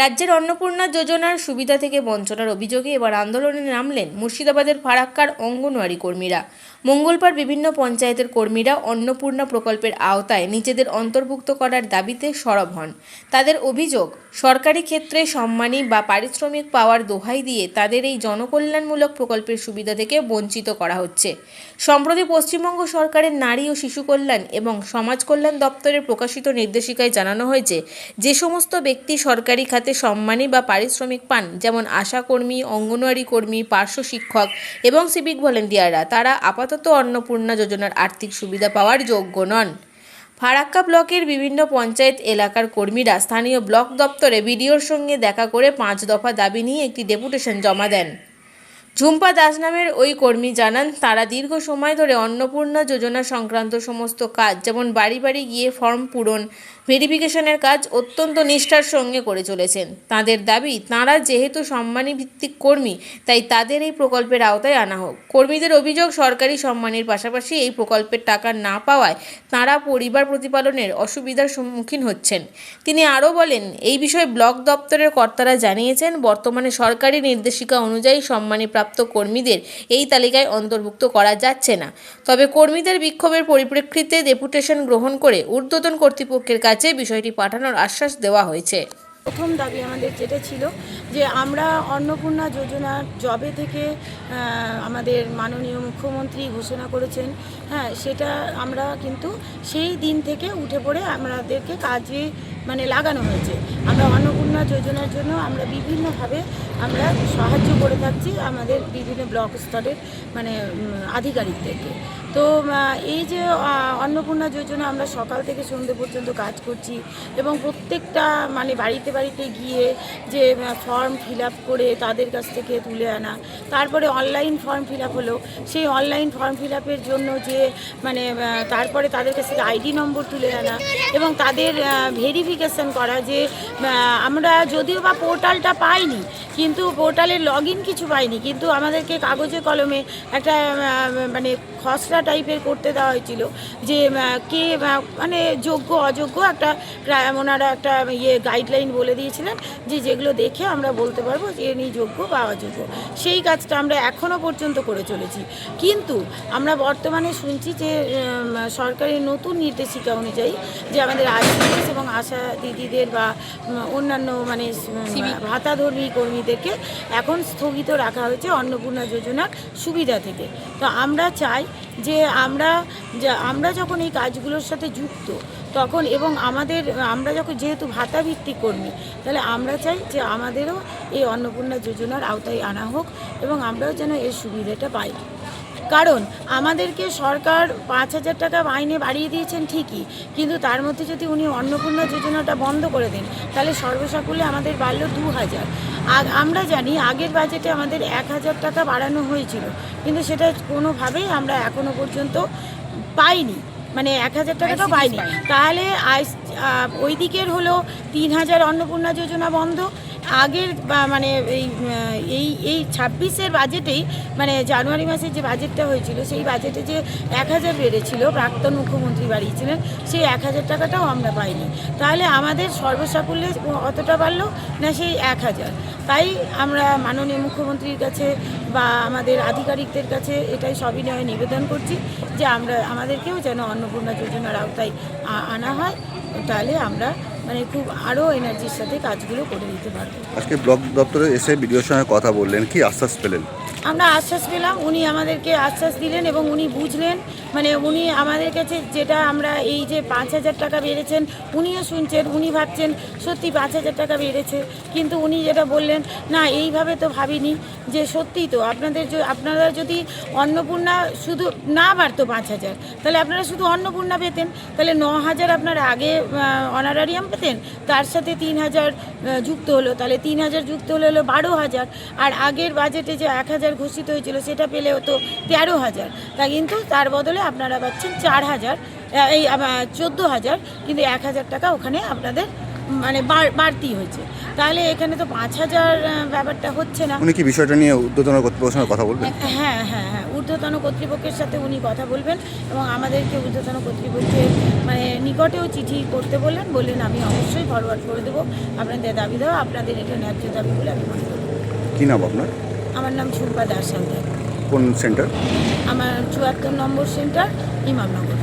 রাজ্যের অন্নপূর্ণা যোজনার সুবিধা থেকে বঞ্চনার অভিযোগে এবার আন্দোলনে নামলেন মুর্শিদাবাদের ফারাক্কার অঙ্গনওয়াড়ি কর্মীরা। মঙ্গলবার বিভিন্ন পঞ্চায়েতের কর্মীরা অন্নপূর্ণা প্রকল্পের আওতায় নিজেদের অন্তর্ভুক্ত করার দাবিতে সরব হন। তাদের অভিযোগ, সরকারি ক্ষেত্রে সম্মানী বা পারিশ্রমিক পাওয়ার দোহাই দিয়ে তাদের এই জনকল্যাণমূলক প্রকল্পের সুবিধা থেকে বঞ্চিত করা হচ্ছে। সম্প্রতি পশ্চিমবঙ্গ সরকারের নারী ও শিশু কল্যাণ এবং সমাজ কল্যাণ দপ্তরের প্রকাশিত নির্দেশিকায় জানানো হয়েছে, যে সমস্ত ব্যক্তি সরকারি খাতে সম্মানী বা পারিশ্রমিক পান, যেমন আশাকর্মী, অঙ্গনওয়াড়ি কর্মী, পার্শ্ব শিক্ষক এবং সিভিক ভলেন্টিয়াররা, তারা আপাতত অন্নপূর্ণা যোজনার আর্থিক সুবিধা পাওয়ার যোগ্য নন। ফারাক্কা ব্লকের বিভিন্ন পঞ্চায়েত এলাকার কর্মীরা স্থানীয় ব্লক দপ্তরে বিডিওর সঙ্গে দেখা করে 5 দফা দাবি নিয়ে একটি ডেপুটেশন জমা দেন। ঝুম্পা দাস নামের ওই কর্মী জানান, তারা দীর্ঘ সময় ধরে অন্নপূর্ণা যোজনা সংক্রান্ত সমস্ত কাজ, যেমন বাড়ি বাড়ি গিয়ে ফর্ম পূরণ, ভেরিফিকেশনের কাজ অত্যন্ত নিষ্ঠার সঙ্গে করে চলেছেন। তাদের দাবি, তাঁরা যেহেতু সম্মানী ভিত্তিক কর্মী, তাই তাদের এই প্রকল্পের আওতায় আনা হোক। কর্মীদের অভিযোগ, সরকারি সম্মানীর পাশাপাশি এই প্রকল্পের টাকা না পাওয়ায় তাঁরা পরিবার প্রতিপালনের অসুবিধার সম্মুখীন হচ্ছেন। তিনি আরও বলেন, এই বিষয়ে ব্লক দপ্তরের কর্তারা জানিয়েছেন, বর্তমানে সরকারি নির্দেশিকা অনুযায়ী সম্মানীপ্রাপ্ত কর্মীদের এই তালিকায় অন্তর্ভুক্ত করা যাচ্ছে না। তবে কর্মীদের বিক্ষোভের পরিপ্রেক্ষিতে ডেপুটেশন গ্রহণ করে ঊর্ধ্বতন কর্তৃপক্ষের কাছে বিষয়টি পাঠানোর আশ্বাস দেওয়া হয়েছে। প্রথম দাবি আমাদের যেটা ছিল যে আমরা অন্নপূর্ণা যোজনার জবে থেকে আমাদের মাননীয় মুখ্যমন্ত্রী ঘোষণা করেছেন, সেটা আমরা কিন্তু সেই দিন থেকে উঠে পড়ে আমাদেরকে কাজে লাগানো হয়েছে। আমরা অন্নপূর্ণা যোজনার জন্য আমরা বিভিন্নভাবে আমরা সাহায্য করে থাকছি আমাদের বিভিন্ন ব্লক স্তরের আধিকারিকদেরকে। তো এই যে অন্নপূর্ণা যোজনা আমরা সকাল থেকে সন্ধ্যে পর্যন্ত কাজ করছি এবং প্রত্যেকটা বাড়িতে বাড়িতে গিয়ে যে ফর্ম ফিল আপ করে তাদের কাছ থেকে তুলে আনা, তারপরে অনলাইন ফর্ম ফিল আপ হলো, সেই অনলাইন ফর্ম ফিল আপের জন্য যে তারপরে তাদের কাছ থেকে আইডি নম্বর তুলে আনা এবং তাদের ভেরিফিকেশন করা, যে আমরা যদিও বা পোর্টালটা পাইনি, কিন্তু পোর্টালের লগ ইন কিছু পাইনি, কিন্তু আমাদেরকে কাগজে কলমে একটা খসড়া টাইপের করতে দেওয়া হয়েছিল যে কে যোগ্য অযোগ্য একটা ওনারা একটা গাইডলাইন বলে দিয়েছিলেন যে যেগুলো দেখে আমরা বলতে পারবো যে এনি যোগ্য বা অযোগ্য। সেই কাজটা আমরা এখনও পর্যন্ত করে চলেছি। কিন্তু আমরা বর্তমানে শুনছি যে সরকারের নতুন নির্দেশিকা অনুযায়ী যে আমাদের আইসিডিএস এবং আশা দিদিদের বা অন্যান্য ভাতাধর্মী কর্মীদেরকে এখন স্থগিত রাখা হয়েছে অন্নপূর্ণা যোজনার সুবিধা থেকে। তো আমরা চাই যে আমরা যখন এই কাজগুলোর সাথে যুক্ত তখন এবং আমরা যখন যেহেতু ভাতা ভিত্তিক কর্মী, তাহলে আমরা চাই যে আমাদেরও এই অন্নপূর্ণা যোজনার আওতায় আনা হোক এবং আমরাও যেন এর সুবিধাটা পাই। কারণ আমাদেরকে সরকার 5,000 টাকা মাইনে বাড়িয়ে দিয়েছেন ঠিকই, কিন্তু তার মধ্যে যদি উনি অন্নপূর্ণা যোজনাটা বন্ধ করে দেন, তাহলে সর্বসাকুল্যে আমাদের বাড়ল 2,000। আমরা জানি আগের বাজেটে আমাদের 1,000 টাকা বাড়ানো হয়েছিল, কিন্তু সেটা কোনোভাবেই আমরা এখনও পর্যন্ত পাইনি, 1,000 টাকাটাও পাইনি। তাহলে ওই দিকের হলো 3,000 অন্নপূর্ণা যোজনা বন্ধ। আগের এই 26-এর বাজেটেই জানুয়ারি মাসের যে বাজেটটা হয়েছিল, সেই বাজেটে যে 1,000 বেড়েছিল, প্রাক্তন মুখ্যমন্ত্রী বাড়িয়েছিলেন, সেই 1,000 টাকাটাও আমরা পাইনি। তাহলে আমাদের সর্বসাকুল্যে অতটা বাড়লো না, সেই 1,000। তাই আমরা মাননীয় মুখ্যমন্ত্রীর কাছে বা আমাদের আধিকারিকদের কাছে এটাই সবিনয়ে নিবেদন করছি যে আমাদেরকেও যেন অন্নপূর্ণা যোজনার আওতায় আনা হয়, তাহলে আমরা খুব আরও এনার্জির সাথে কাজগুলো করে দিতে পারবো। আজকে ব্লক দপ্তরে এসে বিডিওর সঙ্গে কথা বললেন, কি আশ্বাস পেলেন? আমরা আশ্বাস পেলাম, উনি আমাদেরকে আশ্বাস দিলেন এবং উনি বুঝলেন, উনি আমাদের কাছে যেটা আমরা এই যে 5,000 টাকা বেড়েছেন উনিও শুনছেন, উনি ভাবছেন সত্যি 5,000 টাকা বেড়েছে, কিন্তু উনি যেটা বললেন, না এইভাবে তো ভাবিনি, যে সত্যিই তো আপনারা যদি অন্নপূর্ণা শুধু না বাড়তো 5,000, তাহলে আপনারা শুধু অন্নপূর্ণা পেতেন, তাহলে 9,000 আপনারা আগে অনারারিয়াম পেতেন, তার সাথে 3,000 যুক্ত হলো, তাহলে 3,000 যুক্ত হলো 12,000, আর আগের বাজেটে যে 1,000 ঘোষিত হয়েছিল সেটা পেলে হতো 13,000, তা কিন্তু তার বদলে আপনারা পাচ্ছেন 4,000, এই 14,000, কিন্তু 1,000 টাকা ওখানে আপনাদের বাড়তি হয়েছে। তাহলে এখানে তো 5,000 ব্যাপারটা হচ্ছে না। উনি কি বিষয়টা নিয়ে ঊর্ধ্বতন কর্তৃপক্ষের সঙ্গে কথা বলবেন? হ্যাঁ, ঊর্ধ্বতন কর্তৃপক্ষের সাথে উনি কথা বলবেন এবং আমাদেরকে ঊর্ধ্বতন কর্তৃপক্ষের মানে নিকটেও চিঠি করতে বললেন আমি অবশ্যই ফরওয়ার্ড করে দেবো আপনাদের দাবি দেওয়া, আপনাদের এটা ন্যায্য দাবি বলে আমি মনে করি। কী নাম আপনার? আমার নাম ঝুম্পা দাস হালদার। কোন সেন্টার? আমার ৭৪ নম্বর সেন্টার, ইমামনগর।